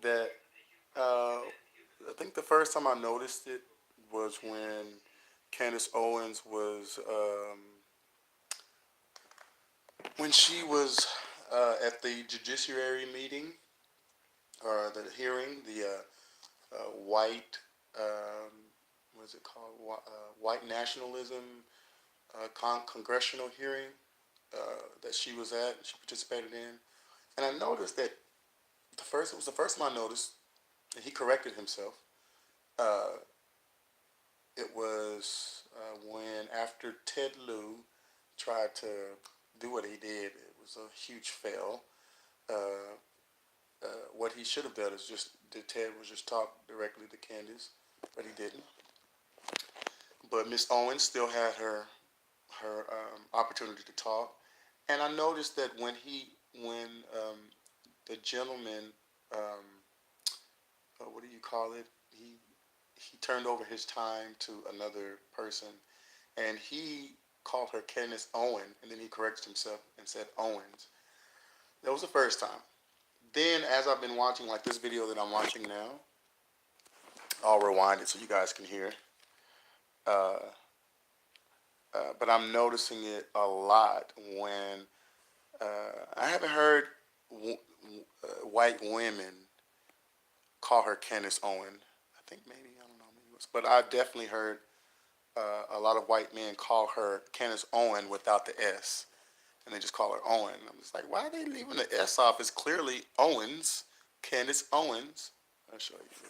that uh, I think the first time I noticed it was when Candace Owens was when she was at the judiciary meeting or the hearing, the white what's it called? White nationalism congressional hearing that she was at, she participated in, and I noticed that it was the first time I noticed, and he corrected himself. Uh, it was when after Ted Lieu tried to do what he did, it was a huge fail. Uh, what he should have done is just did Ted was just talk directly to Candace, but he didn't. But Miss Owens still had her opportunity to talk, and I noticed that when the gentleman um, what do you call it? He turned over his time to another person, and he called her Candace Owen, and then he corrected himself and said Owens. That was the first time. Then, as I've been watching, like this video that I'm watching now, I'll rewind it so you guys can hear. Uh, but I'm noticing it a lot when I haven't heard white women call her Candace Owen. I think maybe I don't know, maybe it was, but I've definitely heard a lot of white men call her Candace Owen without the S, and they just call her Owen. I'm just like, why are they leaving the S off? It's clearly Owens, Candace Owens. I'll show you.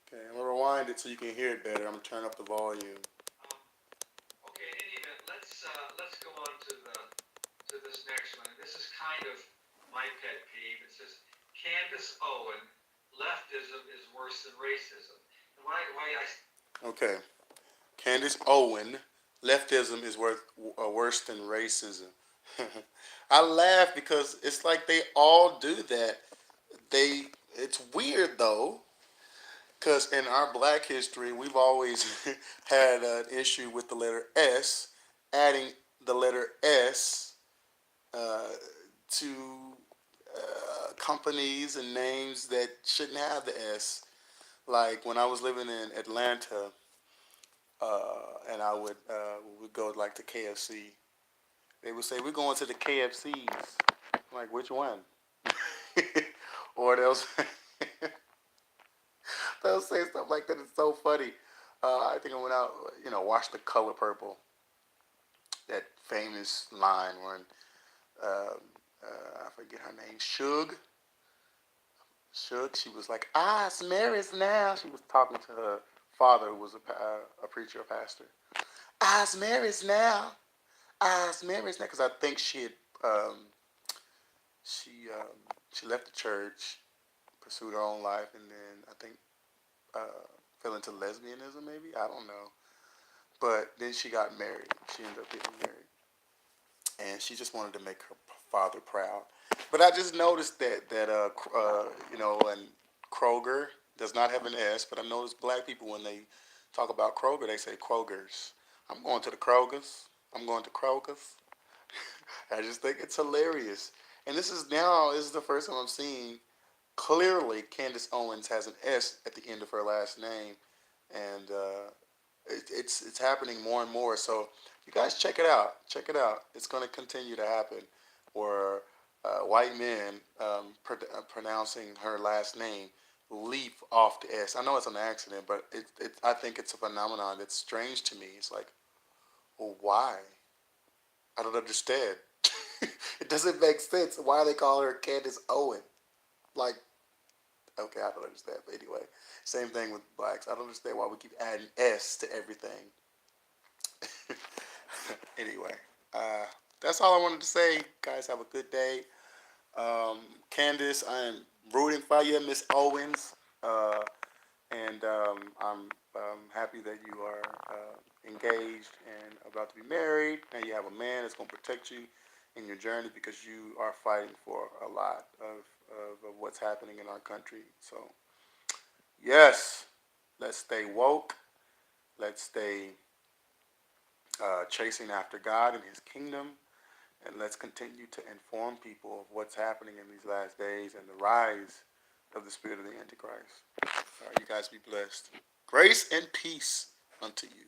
Okay, I'm gonna rewind it so you can hear it better. I'm gonna turn up the volume. Okay, Candace Owen, leftism is worse than racism. I laugh because it's like they all do that. They it's weird though, because in our Black history, we've always had an issue with the letter S, adding the letter S uh, to companies and names that shouldn't have the S. Like when I was living in Atlanta, and I would go like to KFC. They would say we're going to the KFCs. I'm like, which one? Or they'll say stuff like that. It's so funny. I think I went out, watched The Color Purple, that famous line when I forget her name, Shug. She was like, Mary's now. She was talking to her father, who was a preacher, a pastor. Mary's now. Mary's now. Because I think um, she left the church, pursued her own life, and then I think fell into lesbianism. Maybe I don't know. But then she got married. She ended up getting married, and she just wanted to make her father proud. But I just noticed and Kroger does not have an S. But I noticed black people when they talk about Kroger, they say Kroger's. I'm going to the Kroger's. I'm going to Kroger's. I just think it's hilarious. And this is the first time I'm seeing clearly Candace Owens has an S at the end of her last name, and it's happening more and more. So you guys check it out. Check it out. It's going to continue to happen, where white men pronouncing her last name leap off the S. I know it's an accident, but I think it's a phenomenon that's strange to me. It's like, well, why? I don't understand. It doesn't make sense. Why they call her Candace Owen? Like, okay, I don't understand. But anyway, same thing with blacks. I don't understand why we keep adding S to everything. Anyway, uh, that's all I wanted to say. Guys, have a good day. Candace, I am rooting for you, Miss Owens. Uh, and I'm happy that you are engaged and about to be married, and you have a man that's going to protect you in your journey because you are fighting for a lot of what's happening in our country. So, yes, let's stay woke. Let's stay chasing after God and His kingdom. And let's continue to inform people of what's happening in these last days and the rise of the spirit of the Antichrist. All right, you guys be blessed. Grace and peace unto you.